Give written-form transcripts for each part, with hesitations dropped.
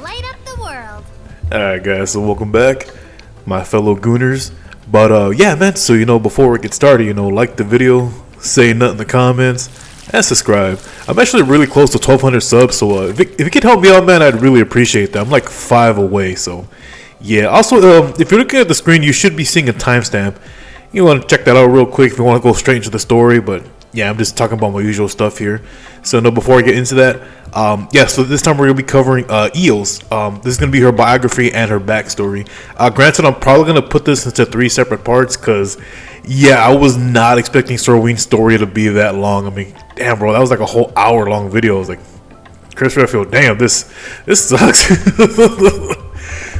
light up the world. Alright guys, so welcome back, my fellow gooners. But yeah man, so before we get started, like the video, say nothing in the comments, and subscribe. I'm actually really close to 1,200 subs, so if you could help me out, man, I'd really appreciate that. I'm like 5 away, so yeah. Also, if you're looking at the screen, you should be seeing a timestamp. You want to check that out real quick if you want to go straight into the story, but yeah, I'm just talking about my usual stuff here. So no, before I get into that, yeah, so this time we're going to be covering Eels. This is going to be her biography and her backstory. Granted, I'm probably going to put this into 3 separate parts because, yeah, I was not expecting Sorween's story to be that long. I mean, damn, bro, that was like a whole hour-long video. I was like, Chris Redfield, damn, this sucks.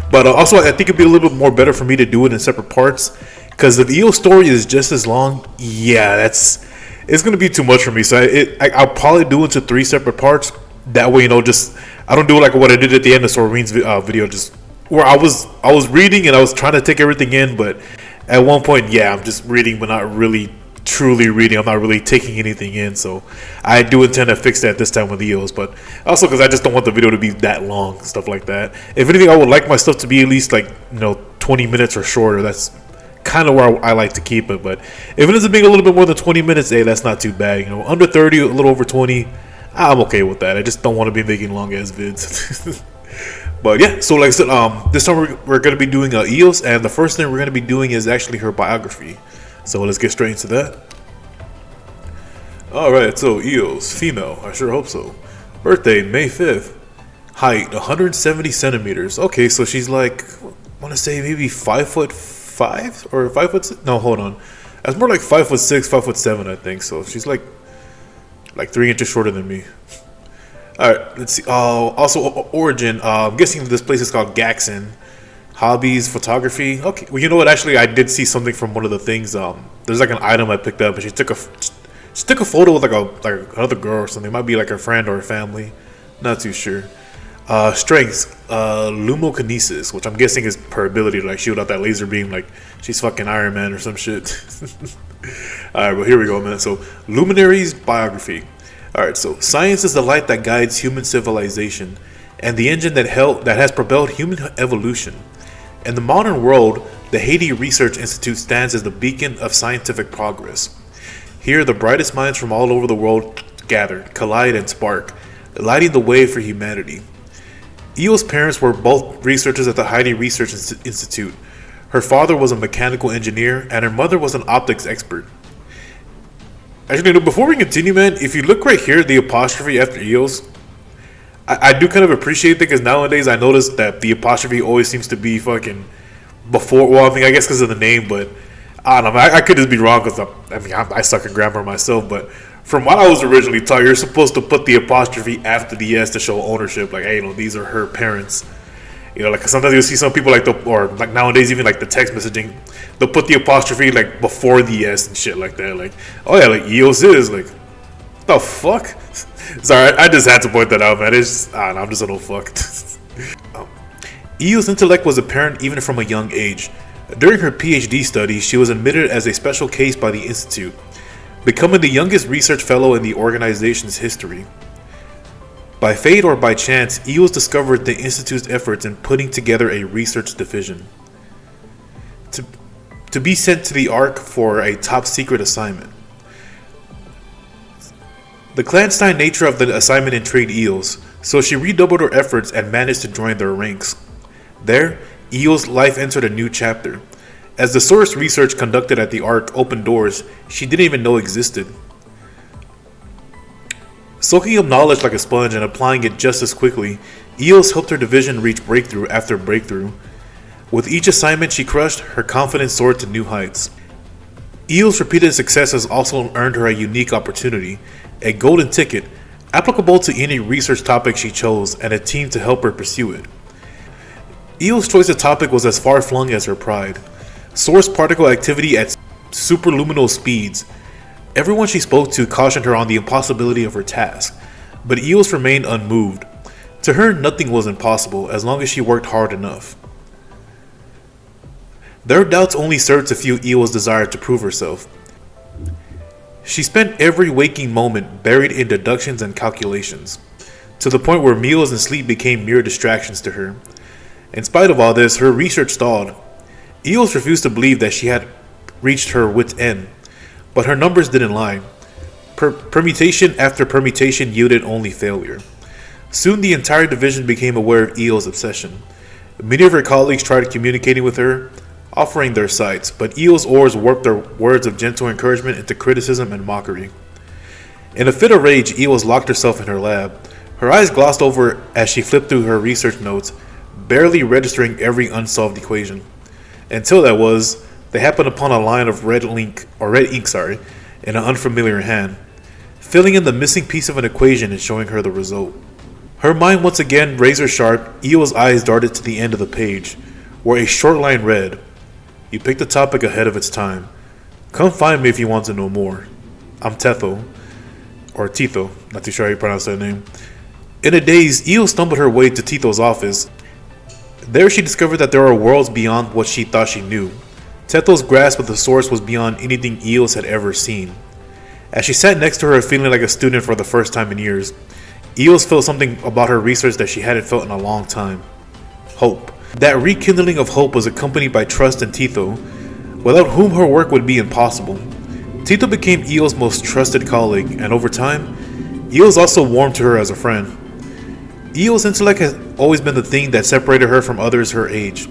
But also, I think it'd be a little bit more better for me to do it in separate parts because if Eels' story is just as long, yeah, it's going to be too much for me. So I'll probably do it into 3 separate parts. That way, just I don't do like what I did at the end of Sorween's video, just where I was reading and I was trying to take everything in, but at one point, yeah, I'm just reading but not really truly reading. I'm not really taking anything in, so I do intend to fix that this time with Eels, but also because I just don't want the video to be that long, stuff like that. If anything, I would like my stuff to be at least like 20 minutes or shorter. That's kind of where I like to keep it, but if it ends up being a little bit more than 20 minutes, hey, that's not too bad. Under 30, a little over 20, I'm okay with that. I just don't want to be making long ass vids. But yeah, so like I said, this time we're going to be doing Eels, and the first thing we're going to be doing is actually her biography. So let's get straight into that. Alright, so Eels, female, I sure hope so. Birthday, May 5th. Height, 170 centimeters. Okay, so she's like, I want to say maybe 5'5" or 5'6"? No, hold on. That's more like 5'6", 5'7", I think. So she's like 3 inches shorter than me. Alright, let's see. Also, origin. I'm guessing this place is called Gaxon. Hobbies, photography. Okay, well, you know what? Actually, I did see something from one of the things. There's like an item I picked up, and she took a photo with like another girl or something. It might be like her friend or her family. Not too sure. Strengths, lumokinesis, which I'm guessing is her ability to like shoot out that laser beam, like she's fucking Iron Man or some shit. Alright, well, here we go, man. So, Luminary's biography. Alright, so science is the light that guides human civilization and the engine that has propelled human evolution. In the modern world, the Haiti Research Institute stands as the beacon of scientific progress. Here, the brightest minds from all over the world gather, collide, and spark, lighting the way for humanity. Eo's parents were both researchers at the Haiti Research Institute. Her father was a mechanical engineer, and her mother was an optics expert. Actually, before we continue, man, if you look right here, the apostrophe after Eos, I do kind of appreciate it because nowadays I notice that the apostrophe always seems to be fucking before. Well, I mean, I guess because of the name, but I don't know. I could just be wrong because I suck at grammar myself. But from what I was originally taught, you're supposed to put the apostrophe after the S to show ownership. Like, hey, these are her parents. Like sometimes you'll see some people or like nowadays even like the text messaging, they'll put the apostrophe like before the S and shit like that. Like, oh yeah, like Eos is like, what the fuck? Sorry, I just had to point that out, man. It's just, I'm just an old fuck. Eo's intellect was apparent even from a young age. During her PhD studies, she was admitted as a special case by the Institute, becoming the youngest research fellow in the organization's history. By fate or by chance, Eos discovered the Institute's efforts in putting together a research division to be sent to the Ark for a top-secret assignment. The clandestine nature of the assignment intrigued Eos, so she redoubled her efforts and managed to join their ranks. There, Eos' life entered a new chapter. As the source research conducted at the Ark opened doors she didn't even know existed. Soaking up knowledge like a sponge and applying it just as quickly, Eos helped her division reach breakthrough after breakthrough. With each assignment she crushed, her confidence soared to new heights. Eos' repeated successes also earned her a unique opportunity, a golden ticket, applicable to any research topic she chose, and a team to help her pursue it. Eos' choice of topic was as far-flung as her pride. Source particle activity at superluminal speeds. Everyone she spoke to cautioned her on the impossibility of her task, but Eos remained unmoved. To her, nothing was impossible as long as she worked hard enough. Their doubts only served to fuel Eos' desire to prove herself. She spent every waking moment buried in deductions and calculations. to the point where meals and sleep became mere distractions to her. In spite of all this, her research stalled. Eos refused to believe that she had reached her wit's end, but her numbers didn't lie. Permutation after permutation yielded only failure. Soon the entire division became aware of Eo's obsession. Many of her colleagues tried communicating with her, offering their sights, but Eo's oars warped their words of gentle encouragement into criticism and mockery. In a fit of rage, Eos locked herself in her lab. Her eyes glossed over as she flipped through her research notes, barely registering every unsolved equation. Until they happened upon a line of red ink, in an unfamiliar hand, filling in the missing piece of an equation and showing her the result. Her mind once again razor sharp, Eo's eyes darted to the end of the page, where a short line read, "You picked a topic ahead of its time. Come find me if you want to know more. I'm Tetho." Or Tito, not too sure how you pronounce that name. In a daze, Eo stumbled her way to Tito's office. There she discovered that there are worlds beyond what she thought she knew. Tetho's grasp of the source was beyond anything Eos had ever seen. As she sat next to her feeling like a student for the first time in years, Eos felt something about her research that she hadn't felt in a long time. Hope. That rekindling of hope was accompanied by trust in Tito, without whom her work would be impossible. Tito became Eo's most trusted colleague, and over time, Eos also warmed to her as a friend. Eo's intellect has always been the thing that separated her from others her age.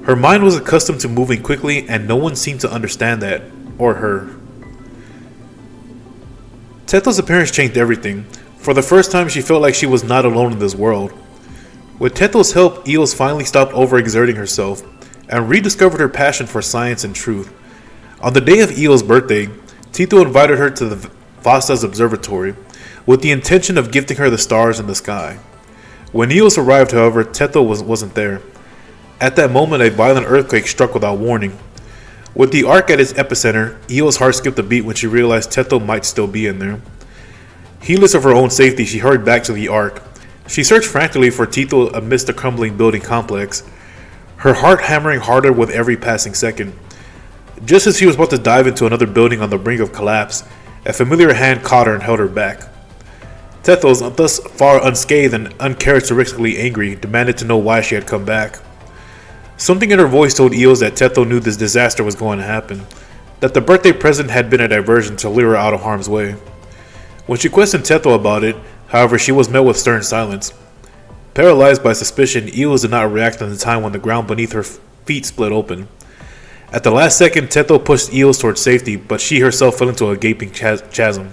Her mind was accustomed to moving quickly, and no one seemed to understand that, or her. Tetho's appearance changed everything. For the first time, she felt like she was not alone in this world. With Tetho's help, Eos finally stopped overexerting herself and rediscovered her passion for science and truth. On the day of Eo's birthday, Tito invited her to the Vasta's observatory with the intention of gifting her the stars in the sky. When Eos arrived, however, Tetho wasn't there. At that moment, a violent earthquake struck without warning. With the arc at its epicenter, Eo's heart skipped a beat when she realized Tetho might still be in there. Heedless of her own safety, she hurried back to the arc. She searched frantically for Tito amidst the crumbling building complex, her heart hammering harder with every passing second. Just as she was about to dive into another building on the brink of collapse, a familiar hand caught her and held her back. Tetho, thus far unscathed and uncharacteristically angry, demanded to know why she had come back. Something in her voice told Eos that Tetho knew this disaster was going to happen, that the birthday present had been a diversion to lure her out of harm's way. When she questioned Tetho about it, however, she was met with stern silence. Paralyzed by suspicion, Eos did not react in the time when the ground beneath her feet split open. At the last second, Tetho pushed Eos towards safety, but she herself fell into a gaping chasm.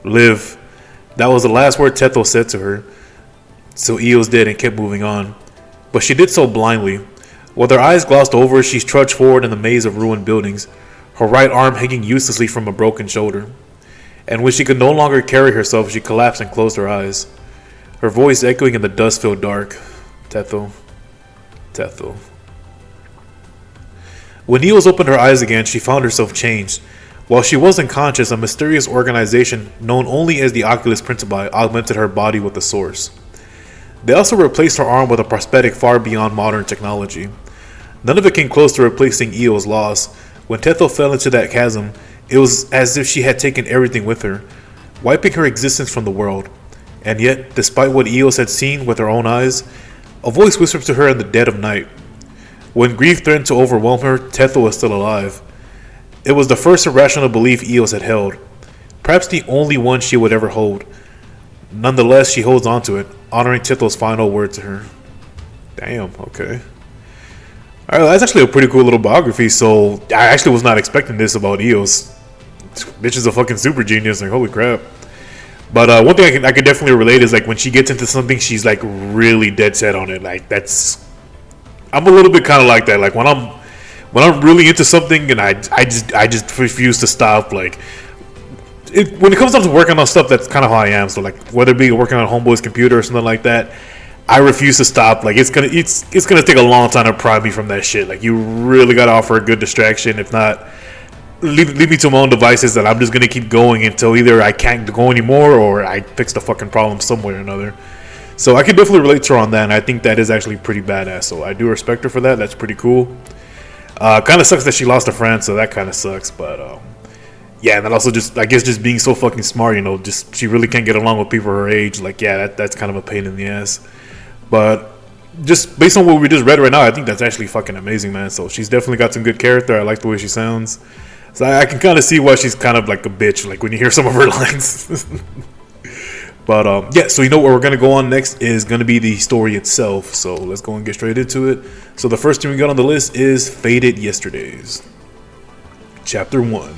"Live." That was the last word Tetho said to her. So Eos did and kept moving on. But she did so blindly. With her eyes glossed over, she trudged forward in the maze of ruined buildings, her right arm hanging uselessly from a broken shoulder. And when she could no longer carry herself, she collapsed and closed her eyes, her voice echoing in the dust-filled dark. "Tetho. Tetho." When Eos opened her eyes again, she found herself changed. While she wasn't conscious, a mysterious organization known only as the Oculus Principi augmented her body with the source. They also replaced her arm with a prosthetic far beyond modern technology. None of it came close to replacing Eo's loss. When Tetho fell into that chasm, it was as if she had taken everything with her, wiping her existence from the world. And yet, despite what Eos had seen with her own eyes, a voice whispered to her in the dead of night. When grief threatened to overwhelm her, Tetho was still alive. It was the first irrational belief Eos had held, perhaps the only one she would ever hold. Nonetheless, she holds on to it, honoring Tetho's final word to her. Damn, okay. Alright, that's actually a pretty cool little biography, so I actually was not expecting this about Eos. Bitch is a fucking super genius, like holy crap. But one thing I can definitely relate is like when she gets into something, she's like really dead set on it. Like I'm a little bit kind of like that. Like when I'm really into something and I just refuse to stop. Like when it comes down to working on stuff, that's kind of how I am. So like whether it be working on Homeboy's computer or something like that, I refuse to stop. Like it's gonna take a long time to pry me from that shit. Like you really gotta offer a good distraction. If not, leave me to my own devices, and I'm just gonna keep going until either I can't go anymore or I fix the fucking problem some way or another. So I can definitely relate to her on that, and I think that is actually pretty badass. So I do respect her for that. That's pretty cool. Kind of sucks that she lost a friend, so that kind of sucks. But Yeah, and then also just I guess just being so fucking smart, you know, just she really can't get along with people her age. Like, yeah, that's kind of a pain in the ass. But just based on what we just read right now, I think that's actually fucking amazing, man. So she's definitely got some good character. I like the way she sounds. So I can kind of see why she's kind of like a bitch, like when you hear some of her lines. But yeah, so you know what we're gonna go on next is gonna be the story itself. So let's go and get straight into it. So the first thing we got on the list is Faded Yesterdays, Chapter 1.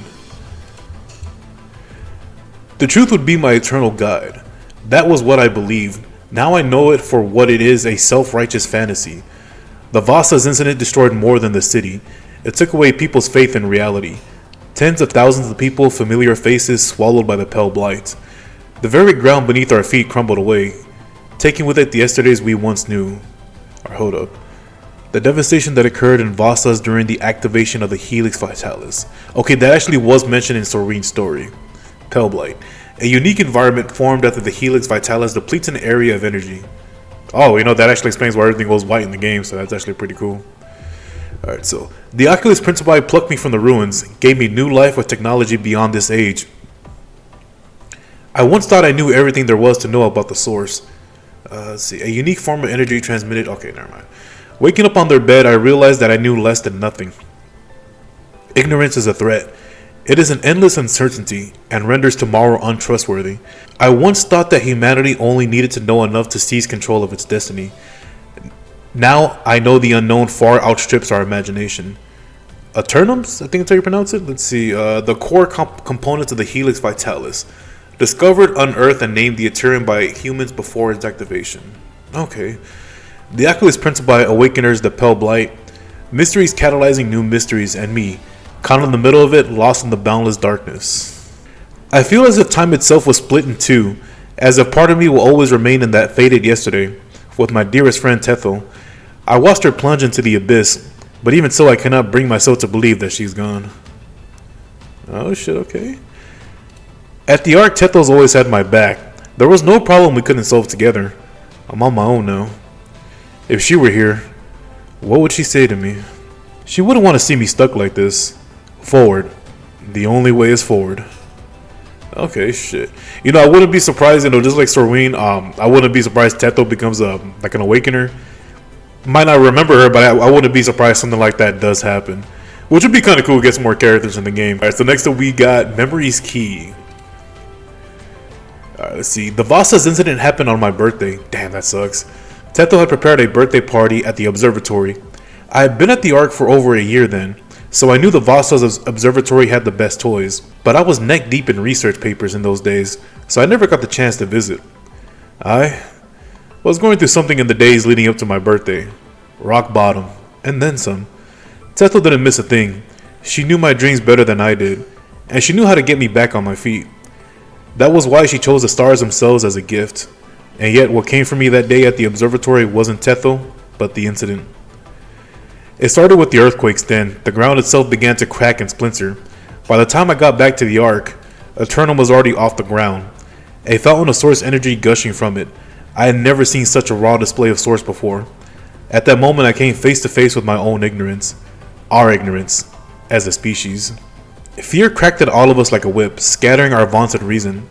The truth would be my eternal guide. That was what I believed. Now I know it for what it is, a self-righteous fantasy. The Vasa's incident destroyed more than the city. It took away people's faith in reality. Tens of thousands of people, familiar faces, swallowed by the pale blight. The very ground beneath our feet crumbled away, taking with it the yesterdays we once knew. Or hold up. The devastation that occurred in Vasas during the activation of the Helix Vitalis. Okay, that actually was mentioned in Sorene's story. Pale blight. A unique environment formed after the Helix Vitalis depletes an area of energy. Oh, you know, that actually explains why everything goes white in the game, so that's actually pretty cool. Alright, so the Oculus Principi plucked me from the ruins, gave me new life with technology beyond this age. I once thought I knew everything there was to know about the source. Let's see, a unique form of energy transmitted. Okay, never mind. Waking up on their bed, I realized that I knew less than nothing. Ignorance is a threat. It is an endless uncertainty and renders tomorrow untrustworthy. I once thought that humanity only needed to know enough to seize control of its destiny. Now I know the unknown far outstrips our imagination. Eternums? I think that's how you pronounce it. Let's see. The core components of the Helix Vitalis. Discovered, unearthed, and named the Ethereum by humans before its activation. Okay. The Oculus Principi awakeners the Pale Blight. Mysteries catalyzing new mysteries, and me, caught in the middle of it, lost in the boundless darkness. I feel as if time itself was split in two, as if part of me will always remain in that faded yesterday, with my dearest friend Tethel. I watched her plunge into the abyss, but even so I cannot bring myself to believe that she's gone. Oh shit, okay. At the Ark, Tethel's always had my back. There was no problem we couldn't solve together. I'm on my own now. If she were here, what would she say to me? She wouldn't want to see me stuck like this. Forward. The only way is forward. Okay, shit. You know, I wouldn't be surprised, you know, just like Soreen, I wouldn't be surprised Tethel becomes like an awakener. Might not remember her, but I wouldn't be surprised something like that does happen. Which would be kind of cool, get some more characters in the game. Alright, so next up we got Memory's Key. Alright, let's see. The Vasa's incident happened on my birthday. Damn, that sucks. Tethel had prepared a birthday party at the observatory. I had been at the Ark for over a year then, so I knew the Vasa's observatory had the best toys, but I was neck deep in research papers in those days, so I never got the chance to visit. I was going through something in the days leading up to my birthday. Rock bottom, and then some. Tethel didn't miss a thing. She knew my dreams better than I did, and she knew how to get me back on my feet. That was why she chose the stars themselves as a gift, and yet what came for me that day at the observatory wasn't Tethel, but the incident. It started with the earthquakes then. The ground itself began to crack and splinter. By the time I got back to the Ark, Eternum was already off the ground. A fountain of source energy gushing from it. I had never seen such a raw display of source before. At that moment I came face to face with my own ignorance. Our ignorance, as a species. Fear cracked at all of us like a whip, scattering our vaunted reason.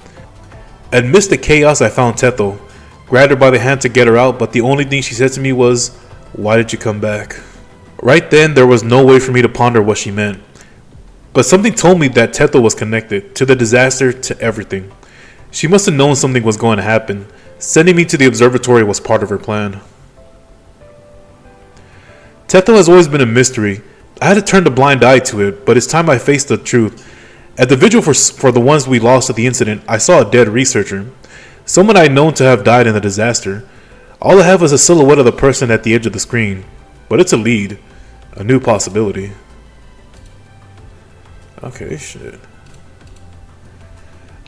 Amidst the chaos I found Tethel, grabbed her by the hand to get her out, but the only thing she said to me was, "Why did you come back?" Right then, there was no way for me to ponder what she meant. But something told me that Tethel was connected, to the disaster, to everything. She must have known something was going to happen. Sending me to the observatory was part of her plan. Tethel has always been a mystery. I had to turn a blind eye to it, but it's time I faced the truth. At the vigil for the ones we lost at the incident, I saw a dead researcher. Someone I had known to have died in the disaster. All I have is a silhouette of the person at the edge of the screen. But it's a lead. A new possibility. Okay, shit.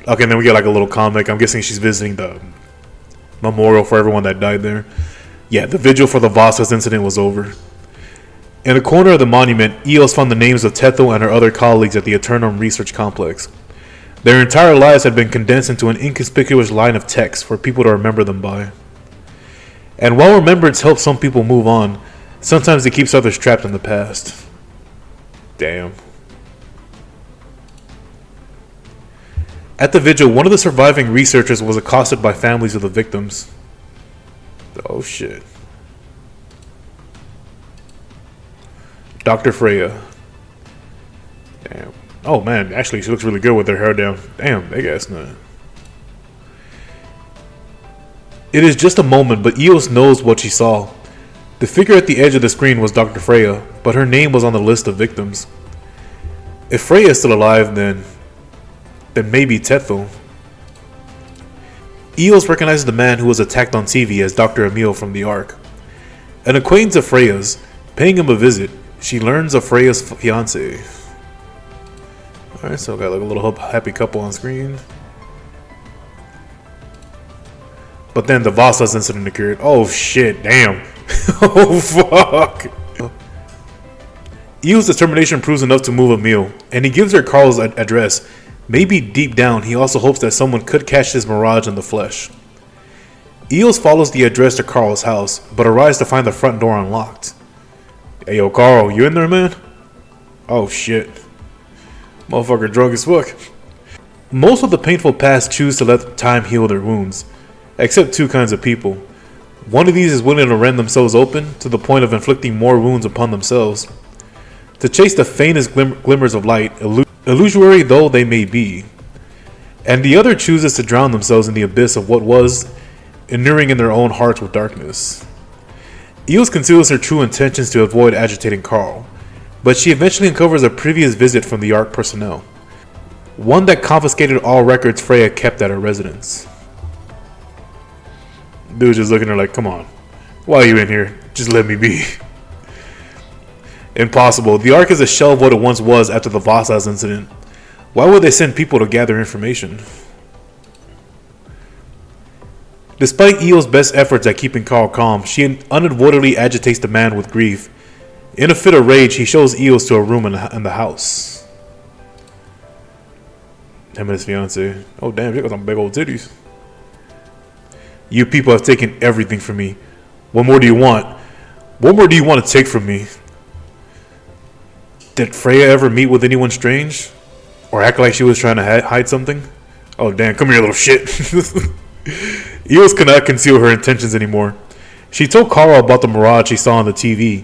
Okay, and then we get like a little comic. I'm guessing she's visiting the memorial for everyone that died there. Yeah, the vigil for the Vasas incident was over. In a corner of the monument, Eos found the names of Tethel and her other colleagues at the Eternum Research Complex. Their entire lives had been condensed into an inconspicuous line of text for people to remember them by. And while remembrance helps some people move on, sometimes it keeps others trapped in the past. Damn. At the vigil, one of the surviving researchers was accosted by families of the victims. Oh shit. Dr. Freya. Damn. Oh man, actually she looks really good with her hair down. Damn, big ass nut. It is just a moment, but Eos knows what she saw. The figure at the edge of the screen was Dr. Freya, but her name was on the list of victims. If Freya is still alive, then maybe Tethel. Eos recognizes the man who was attacked on TV as Dr. Emil from the Ark. An acquaintance of Freya's, paying him a visit, she learns of Freya's fiance. Alright, so got like a little happy couple on screen. But then the Vasas incident occurred. Oh shit, damn. Oh fuck. Eo's determination proves enough to move Emil, and he gives her Carl's address. Maybe deep down, he also hopes that someone could catch his mirage in the flesh. Eos follows the address to Carl's house, but arrives to find the front door unlocked. Hey yo, Carl, you in there, man? Oh shit. Motherfucker drunk as fuck. Most of the painful past choose to let time heal their wounds, except two kinds of people. One of these is willing to rend themselves open to the point of inflicting more wounds upon themselves, to chase the faintest glimmers of light, illusory though they may be. And the other chooses to drown themselves in the abyss of what was, inuring in their own hearts with darkness. Eos conceals her true intentions to avoid agitating Carl, but she eventually uncovers a previous visit from the Ark personnel, one that confiscated all records Freya kept at her residence. Dude's just looking at her like, come on, why are you in here? Just let me be. Impossible. The Ark is a shell of what it once was after the Vasas incident. Why would they send people to gather information? Despite Eo's best efforts at keeping Carl calm, she unavoidably agitates the man with grief. In a fit of rage, he shows Eos to a room in the house. Him and his fiance. Oh damn, she got some big old titties. You people have taken everything from me. What more do you want? What more do you want to take from me? Did Freya ever meet with anyone strange? Or act like she was trying to hide something? Oh damn, come here little shit. Eos cannot conceal her intentions anymore. She told Carl about the mirage she saw on the TV,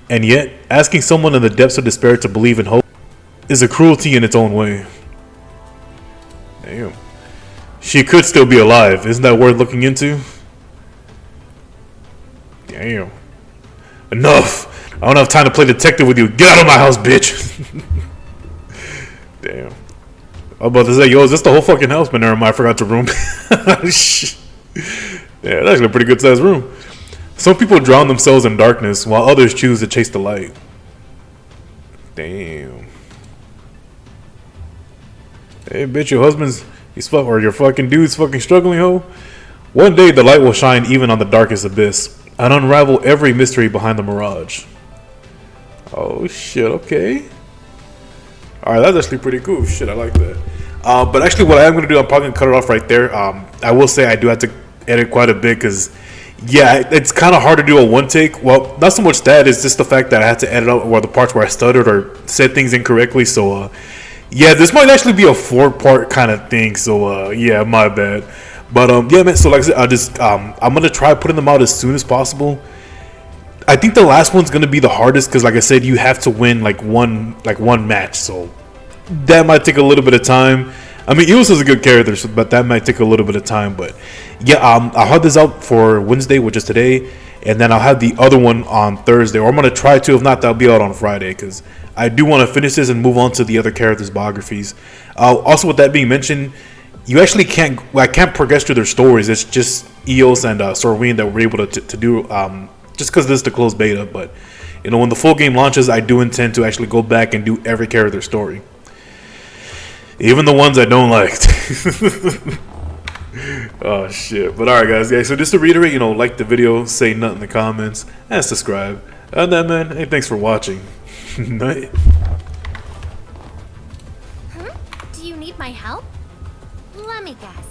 and yet, asking someone in the depths of despair to believe in hope is a cruelty in its own way. Damn. She could still be alive, isn't that worth looking into? Damn. Enough! I don't have time to play detective with you. Get out of my house, bitch! Damn. I was about to say, yo, is this the whole fucking house? But never mind, I forgot your room. Yeah, that's actually a pretty good sized room. Some people drown themselves in darkness, while others choose to chase the light. Damn. Hey, bitch, your husband's, or your fucking dude's fucking struggling, ho? One day the light will shine even on the darkest abyss, and unravel every mystery behind the mirage. Oh shit, okay. Alright, that's actually pretty cool. Shit, I like that. But actually what I am going to do, I'm probably going to cut it off right there. I will say I do have to edit quite a bit because, yeah, it's kind of hard to do a one take. Well, not so much that, it's just the fact that I had to edit out the parts where I stuttered or said things incorrectly. So, yeah, this might actually be a 4-part kind of thing. So, yeah, my bad. But, yeah, man, so like I said, I'm going to try putting them out as soon as possible. I think the last one's gonna be the hardest because, like I said, you have to win like one match, so that might take a little bit of time. I mean, Eos is a good character, but that might take a little bit of time. But yeah, I'll have this out for Wednesday, which is today, and then I'll have the other one on Thursday, or I'm gonna try to. If not, that'll be out on Friday because I do want to finish this and move on to the other characters' biographies. Also, with that being mentioned, you actually can't progress through their stories. It's just Eos and Sorween that we're able to do. Just because this is the closed beta, but you know, when the full game launches, I do intend to actually go back and do every character story, even the ones I don't like. Oh shit! But all right, guys. So just to reiterate, you know, like the video, say nothing in the comments, and subscribe. And then, man, hey, thanks for watching. Night. Do you need my help? Let me guess.